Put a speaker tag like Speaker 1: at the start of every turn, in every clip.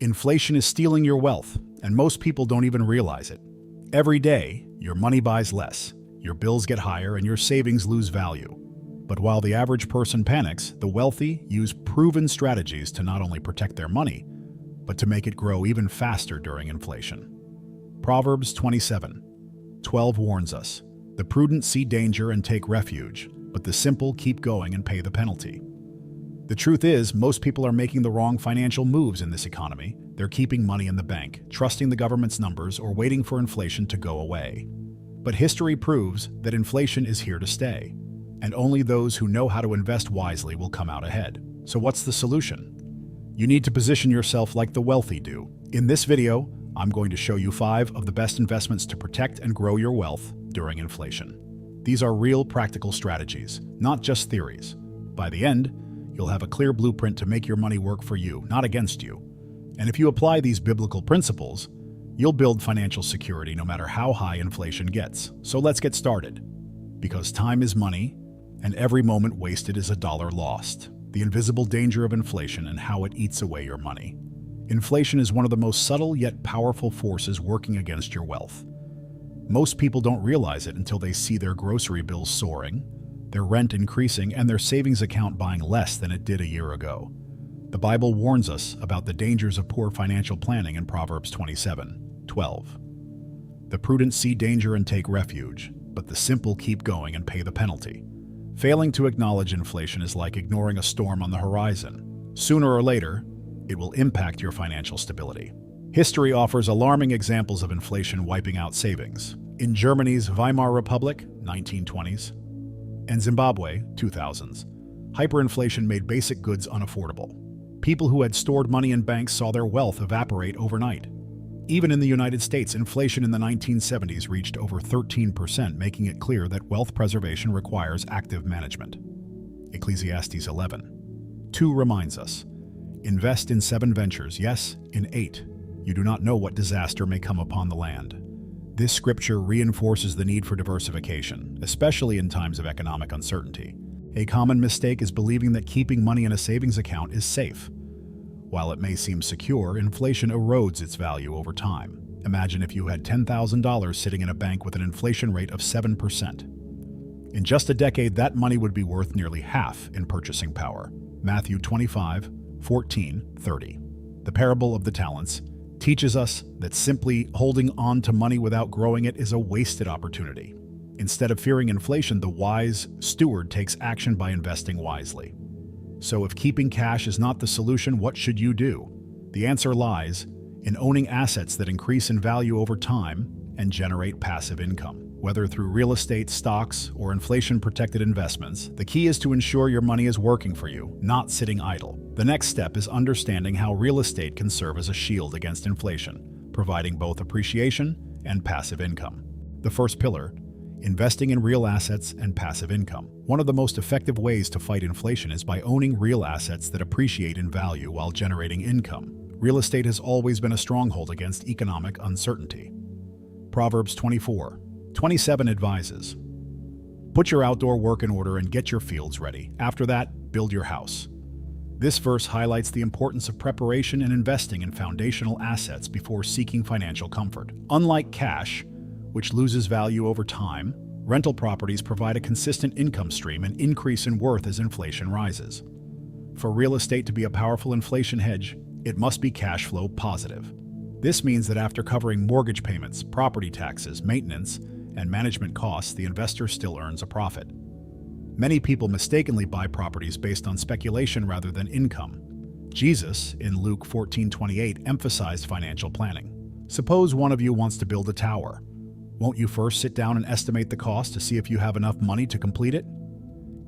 Speaker 1: Inflation is stealing your wealth, and most people don't even realize it. Every day, your money buys less, your bills get higher, and your savings lose value. But while the average person panics, the wealthy use proven strategies to not only protect their money, but to make it grow even faster during inflation. Proverbs 27:12 warns us, "The prudent see danger and take refuge, but the simple keep going and pay the penalty." The truth is, most people are making the wrong financial moves in this economy. They're keeping money in the bank, trusting the government's numbers, or waiting for inflation to go away. But history proves that inflation is here to stay, and only those who know how to invest wisely will come out ahead. So what's the solution? You need to position yourself like the wealthy do. In this video, I'm going to show you 5 of the best investments to protect and grow your wealth during inflation. These are real practical strategies, not just theories. By the end, you'll have a clear blueprint to make your money work for you, not against you. And if you apply these biblical principles, you'll build financial security no matter how high inflation gets. So let's get started. Because time is money, and every moment wasted is a dollar lost. The invisible danger of inflation and how it eats away your money. Inflation is one of the most subtle yet powerful forces working against your wealth. Most people don't realize it until they see their grocery bills soaring, their rent increasing, and their savings account buying less than it did a year ago. The Bible warns us about the dangers of poor financial planning in Proverbs 27:12. "The prudent see danger and take refuge, but the simple keep going and pay the penalty." Failing to acknowledge inflation is like ignoring a storm on the horizon. Sooner or later, it will impact your financial stability. History offers alarming examples of inflation wiping out savings. In Germany's Weimar Republic, 1920s, and Zimbabwe, 2000s, hyperinflation made basic goods unaffordable. People who had stored money in banks saw their wealth evaporate overnight. Even in the United States, inflation in the 1970s reached over 13%, making it clear that wealth preservation requires active management. Ecclesiastes 11:2 reminds us, "Invest in 7 ventures, yes, in 8. You do not know what disaster may come upon the land." This scripture reinforces the need for diversification, especially in times of economic uncertainty. A common mistake is believing that keeping money in a savings account is safe. While it may seem secure, inflation erodes its value over time. Imagine if you had $10,000 sitting in a bank with an inflation rate of 7%. In just a decade, that money would be worth nearly half in purchasing power. Matthew 25:14-30. The parable of the talents teaches us that simply holding on to money without growing it is a wasted opportunity. Instead of fearing inflation, the wise steward takes action by investing wisely. So if keeping cash is not the solution, what should you do? The answer lies in owning assets that increase in value over time and generate passive income. Whether through real estate, stocks, or inflation-protected investments, the key is to ensure your money is working for you, not sitting idle. The next step is understanding how real estate can serve as a shield against inflation, providing both appreciation and passive income. The first pillar, investing in real assets and passive income. One of the most effective ways to fight inflation is by owning real assets that appreciate in value while generating income. Real estate has always been a stronghold against economic uncertainty. Proverbs 24:27 advises, "Put your outdoor work in order and get your fields ready. After that, build your house." This verse highlights the importance of preparation and investing in foundational assets before seeking financial comfort. Unlike cash, which loses value over time, rental properties provide a consistent income stream and increase in worth as inflation rises. For real estate to be a powerful inflation hedge, it must be cash flow positive. This means that after covering mortgage payments, property taxes, maintenance, and management costs, the investor still earns a profit. Many people mistakenly buy properties based on speculation rather than income. Jesus, in Luke 14:28, emphasized financial planning. Suppose one of you wants to build a tower. Won't you first sit down and estimate the cost to see if you have enough money to complete it?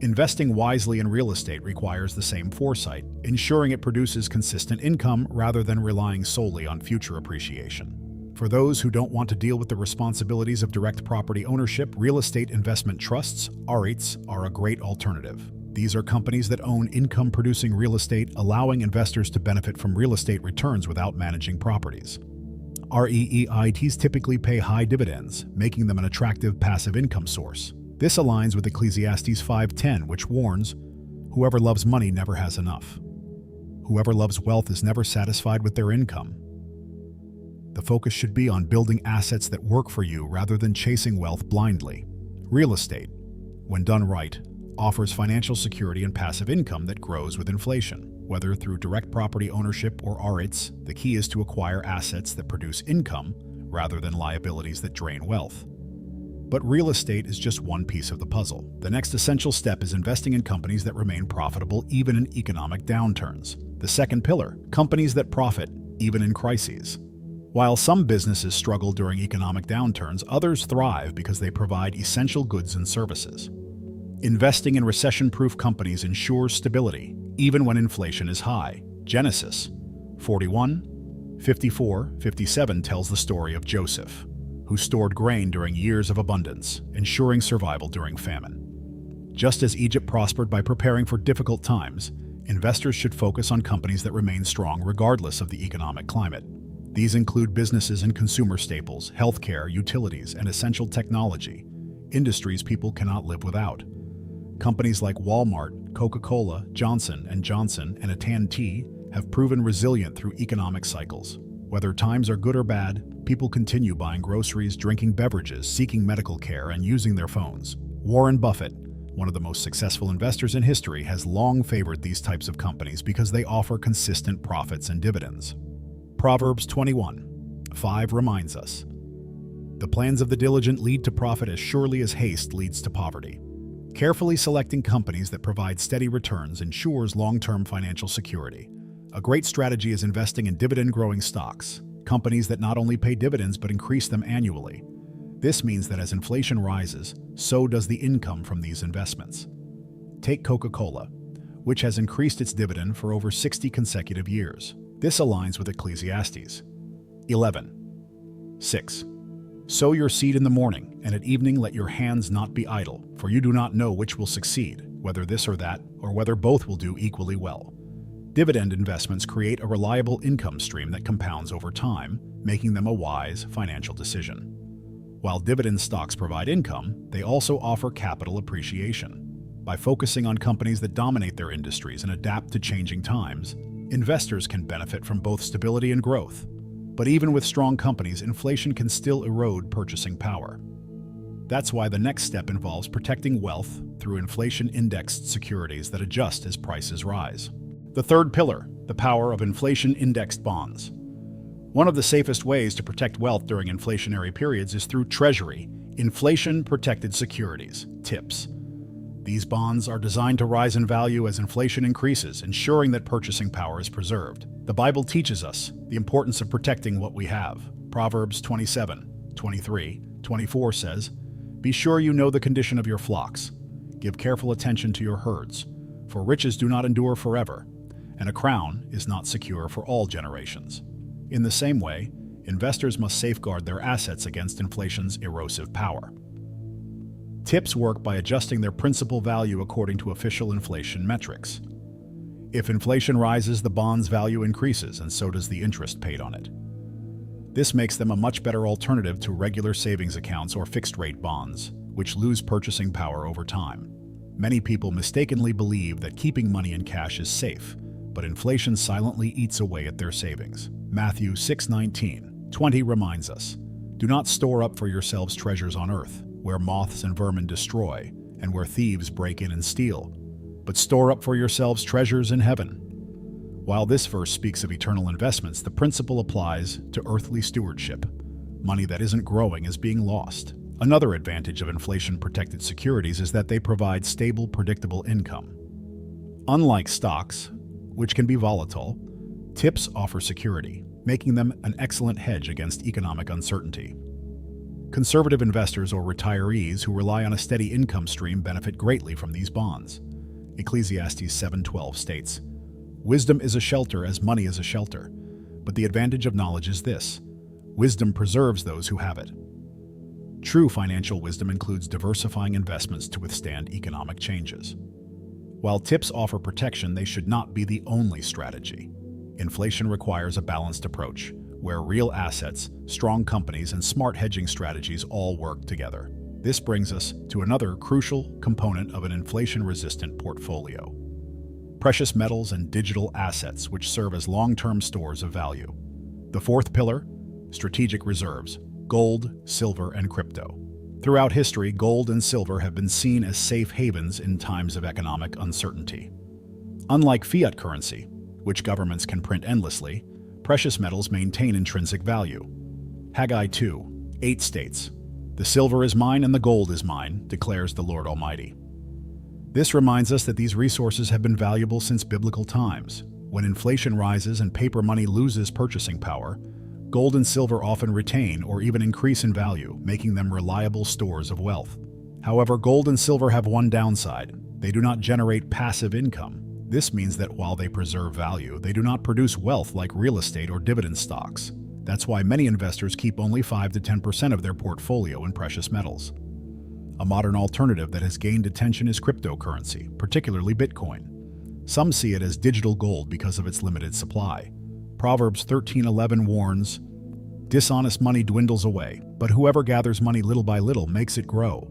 Speaker 1: Investing wisely in real estate requires the same foresight, ensuring it produces consistent income rather than relying solely on future appreciation. For those who don't want to deal with the responsibilities of direct property ownership, real estate investment trusts, REITs, are a great alternative. These are companies that own income-producing real estate, allowing investors to benefit from real estate returns without managing properties. REITs typically pay high dividends, making them an attractive passive income source. This aligns with Ecclesiastes 5:10, which warns, "Whoever loves money never has enough. whoever loves wealth is never satisfied with their income. The focus should be on building assets that work for you rather than chasing wealth blindly. Real estate, when done right, offers financial security and passive income that grows with inflation. Whether through direct property ownership or REITs, the key is to acquire assets that produce income rather than liabilities that drain wealth. But real estate is just one piece of the puzzle. The next essential step is investing in companies that remain profitable even in economic downturns. The second pillar, companies that profit even in crises. While some businesses struggle during economic downturns, others thrive because they provide essential goods and services. Investing in recession-proof companies ensures stability, even when inflation is high. Genesis 41:54-57 tells the story of Joseph, who stored grain during years of abundance, ensuring survival during famine. Just as Egypt prospered by preparing for difficult times, investors should focus on companies that remain strong regardless of the economic climate. These include businesses in consumer staples, healthcare, utilities, and essential technology, industries people cannot live without. Companies like Walmart, Coca-Cola, Johnson & Johnson, and AT&T have proven resilient through economic cycles. Whether times are good or bad, people continue buying groceries, drinking beverages, seeking medical care, and using their phones. Warren Buffett, one of the most successful investors in history, has long favored these types of companies because they offer consistent profits and dividends. Proverbs 21:5 reminds us, "The plans of the diligent lead to profit as surely as haste leads to poverty." Carefully selecting companies that provide steady returns ensures long-term financial security. A great strategy is investing in dividend-growing stocks, companies that not only pay dividends but increase them annually. This means that as inflation rises, so does the income from these investments. Take Coca-Cola, which has increased its dividend for over 60 consecutive years. This aligns with Ecclesiastes 11:6. Sow your seed in the morning, and at evening let your hands not be idle, for you do not know which will succeed, whether this or that, or whether both will do equally well. Dividend investments create a reliable income stream that compounds over time, making them a wise financial decision. While dividend stocks provide income, they also offer capital appreciation. By focusing on companies that dominate their industries and adapt to changing times, investors can benefit from both stability and growth. But even with strong companies, inflation can still erode purchasing power. That's why the next step involves protecting wealth through inflation-indexed securities that adjust as prices rise. The third pillar, the power of inflation-indexed bonds. One of the safest ways to protect wealth during inflationary periods is through Treasury, inflation-protected securities, TIPS. These bonds are designed to rise in value as inflation increases, ensuring that purchasing power is preserved. The Bible teaches us the importance of protecting what we have. Proverbs 27:23-24 says, "Be sure you know the condition of your flocks. Give careful attention to your herds, for riches do not endure forever, and a crown is not secure for all generations." In the same way, investors must safeguard their assets against inflation's erosive power. TIPS work by adjusting their principal value according to official inflation metrics. If inflation rises, the bond's value increases, and so does the interest paid on it. This makes them a much better alternative to regular savings accounts or fixed-rate bonds, which lose purchasing power over time. Many people mistakenly believe that keeping money in cash is safe, but inflation silently eats away at their savings. Matthew 6:19-20 reminds us, "Do not store up for yourselves treasures on earth, where moths and vermin destroy, and where thieves break in and steal, but store up for yourselves treasures in heaven." While this verse speaks of eternal investments, the principle applies to earthly stewardship. Money that isn't growing is being lost. Another advantage of inflation-protected securities is that they provide stable, predictable income. Unlike stocks, which can be volatile, TIPS offer security, making them an excellent hedge against economic uncertainty. Conservative investors or retirees who rely on a steady income stream benefit greatly from these bonds. Ecclesiastes 7:12 states, "Wisdom is a shelter as money is a shelter, but the advantage of knowledge is this: wisdom preserves those who have it." True financial wisdom includes diversifying investments to withstand economic changes. While TIPS offer protection, they should not be the only strategy. Inflation requires a balanced approach, where real assets, strong companies, and smart hedging strategies all work together. This brings us to another crucial component of an inflation-resistant portfolio: precious metals and digital assets, which serve as long-term stores of value. The fourth pillar, strategic reserves, gold, silver, and crypto. Throughout history, gold and silver have been seen as safe havens in times of economic uncertainty. Unlike fiat currency, which governments can print endlessly, precious metals maintain intrinsic value. Haggai 2:8 states, "The silver is mine and the gold is mine, declares the Lord Almighty." This reminds us that these resources have been valuable since biblical times. When inflation rises and paper money loses purchasing power, gold and silver often retain or even increase in value, making them reliable stores of wealth. However, gold and silver have one downside: they do not generate passive income. This means that while they preserve value, they do not produce wealth like real estate or dividend stocks. That's why many investors keep only 5 to 10% of their portfolio in precious metals. A modern alternative that has gained attention is cryptocurrency, particularly Bitcoin. Some see it as digital gold because of its limited supply. Proverbs 13:11 warns, "Dishonest money dwindles away, but whoever gathers money little by little makes it grow."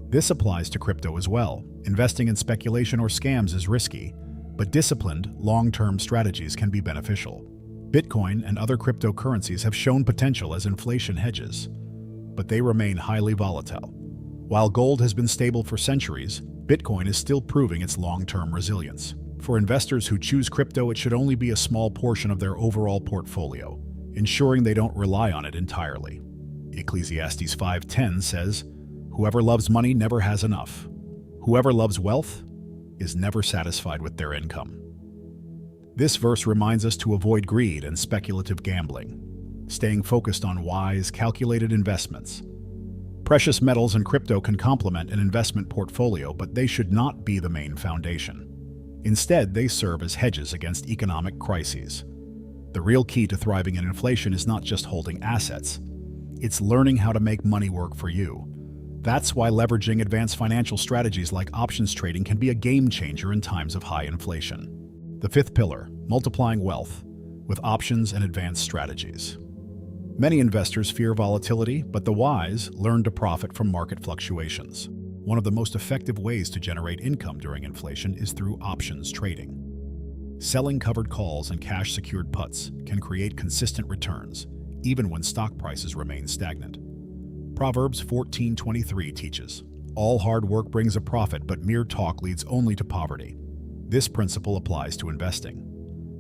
Speaker 1: This applies to crypto as well. Investing in speculation or scams is risky, but disciplined, long-term strategies can be beneficial. Bitcoin and other cryptocurrencies have shown potential as inflation hedges, but they remain highly volatile. While gold has been stable for centuries, Bitcoin is still proving its long-term resilience. For investors who choose crypto, it should only be a small portion of their overall portfolio, ensuring they don't rely on it entirely. Ecclesiastes 5:10 says, "Whoever loves money never has enough. Whoever loves wealth is never satisfied with their income." This verse reminds us to avoid greed and speculative gambling, staying focused on wise, calculated investments. Precious metals and crypto can complement an investment portfolio, but they should not be the main foundation. Instead, they serve as hedges against economic crises. The real key to thriving in inflation is not just holding assets. It's learning how to make money work for you. That's why leveraging advanced financial strategies like options trading can be a game changer in times of high inflation. The fifth pillar, multiplying wealth with options and advanced strategies. Many investors fear volatility, but the wise learn to profit from market fluctuations. One of the most effective ways to generate income during inflation is through options trading. Selling covered calls and cash-secured puts can create consistent returns, even when stock prices remain stagnant. Proverbs 14:23 teaches, "All hard work brings a profit, but mere talk leads only to poverty." This principle applies to investing.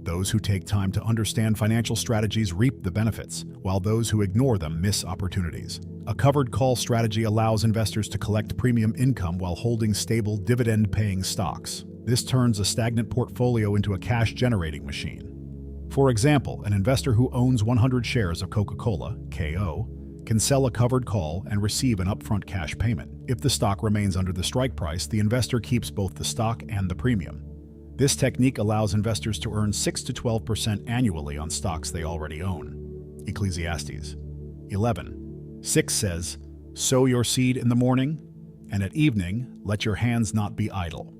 Speaker 1: Those who take time to understand financial strategies reap the benefits, while those who ignore them miss opportunities. A covered call strategy allows investors to collect premium income while holding stable, dividend-paying stocks. This turns a stagnant portfolio into a cash-generating machine. For example, an investor who owns 100 shares of Coca-Cola, KO, can sell a covered call and receive an upfront cash payment. If the stock remains under the strike price, the investor keeps both the stock and the premium. This technique allows investors to earn 6 to 12% annually on stocks they already own. Ecclesiastes 11:6 says, "Sow your seed in the morning, and at evening let your hands not be idle."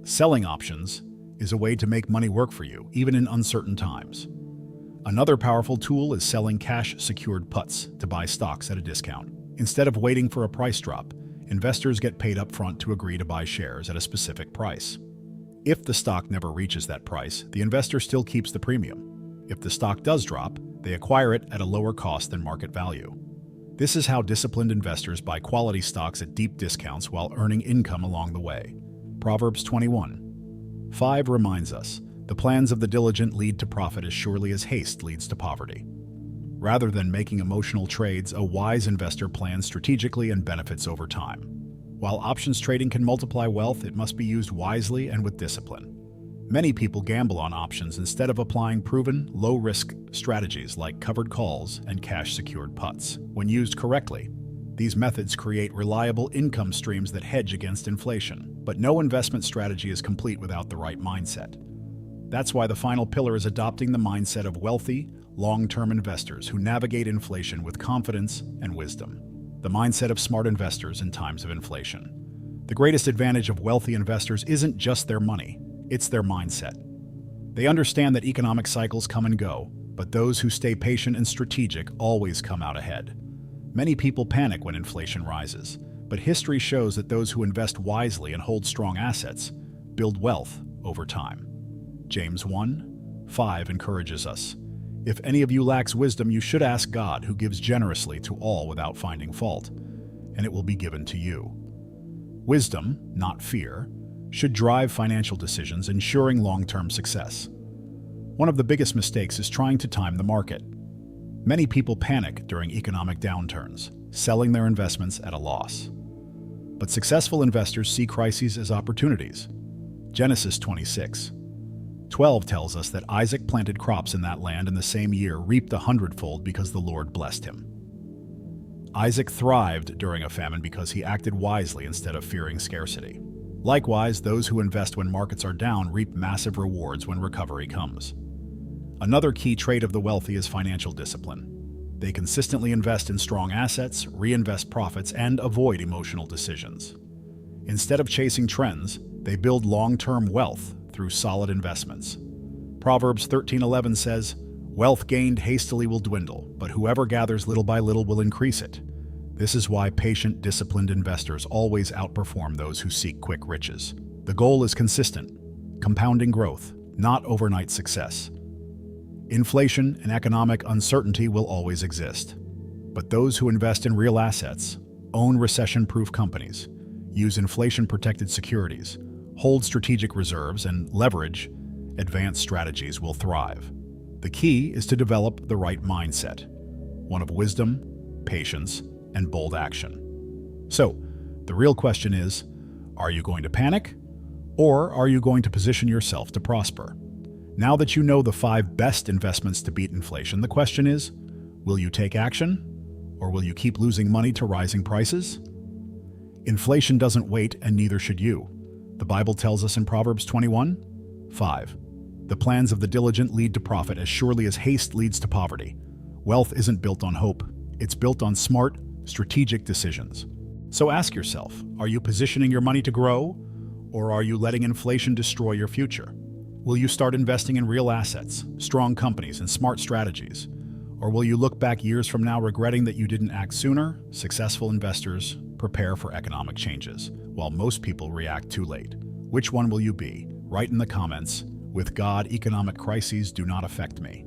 Speaker 1: Selling options is a way to make money work for you, even in uncertain times. Another powerful tool is selling cash-secured puts to buy stocks at a discount. Instead of waiting for a price drop, investors get paid up front to agree to buy shares at a specific price. If the stock never reaches that price, the investor still keeps the premium. If the stock does drop, they acquire it at a lower cost than market value. This is how disciplined investors buy quality stocks at deep discounts while earning income along the way. Proverbs 21:5 reminds us, "The plans of the diligent lead to profit as surely as haste leads to poverty." Rather than making emotional trades, a wise investor plans strategically and benefits over time. While options trading can multiply wealth, it must be used wisely and with discipline. Many people gamble on options instead of applying proven, low-risk strategies like covered calls and cash-secured puts. When used correctly, these methods create reliable income streams that hedge against inflation. But no investment strategy is complete without the right mindset. That's why the final pillar is adopting the mindset of wealthy, long-term investors who navigate inflation with confidence and wisdom. The mindset of smart investors in times of inflation. The greatest advantage of wealthy investors isn't just their money, it's their mindset. They understand that economic cycles come and go, but those who stay patient and strategic always come out ahead. Many people panic when inflation rises, but history shows that those who invest wisely and hold strong assets build wealth over time. James 1:5 encourages us, "If any of you lacks wisdom, you should ask God, who gives generously to all without finding fault, and it will be given to you." Wisdom, not fear, should drive financial decisions, ensuring long-term success. One of the biggest mistakes is trying to time the market. Many people panic during economic downturns, selling their investments at a loss. But successful investors see crises as opportunities. Genesis 26:12 tells us that Isaac planted crops in that land and the same year reaped 100-fold because the Lord blessed him. Isaac thrived during a famine because he acted wisely instead of fearing scarcity. Likewise, those who invest when markets are down reap massive rewards when recovery comes. Another key trait of the wealthy is financial discipline. They consistently invest in strong assets, reinvest profits, and avoid emotional decisions. Instead of chasing trends, they build long-term wealth through solid investments. Proverbs 13:11 says, "Wealth gained hastily will dwindle, but whoever gathers little by little will increase it." This is why patient, disciplined investors always outperform those who seek quick riches. The goal is consistent, compounding growth, not overnight success. Inflation and economic uncertainty will always exist. But those who invest in real assets, own recession-proof companies, use inflation-protected securities, hold strategic reserves, and leverage advanced strategies will thrive. The key is to develop the right mindset, one of wisdom, patience, and bold action. So, the real question is, are you going to panic, or are you going to position yourself to prosper? Now that you know the 5 best investments to beat inflation, the question is, will you take action, or will you keep losing money to rising prices? Inflation doesn't wait, and neither should you. The Bible tells us in Proverbs 21:5, "The plans of the diligent lead to profit as surely as haste leads to poverty." Wealth isn't built on hope. It's built on smart, strategic decisions. So ask yourself, are you positioning your money to grow, or are you letting inflation destroy your future? Will you start investing in real assets, strong companies, and smart strategies? Or will you look back years from now regretting that you didn't act sooner? Successful investors prepare for economic changes, while most people react too late. Which one will you be? Write in the comments, "With God, economic crises do not affect me."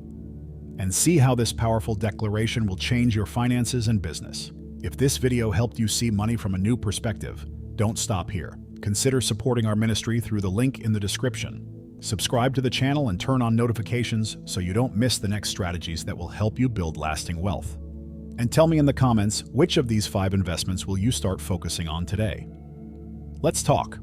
Speaker 1: And see how this powerful declaration will change your finances and business. If this video helped you see money from a new perspective, don't stop here. Consider supporting our ministry through the link in the description. Subscribe to the channel and turn on notifications so you don't miss the next strategies that will help you build lasting wealth. And tell me in the comments, which of these 5 investments will you start focusing on today? Let's talk.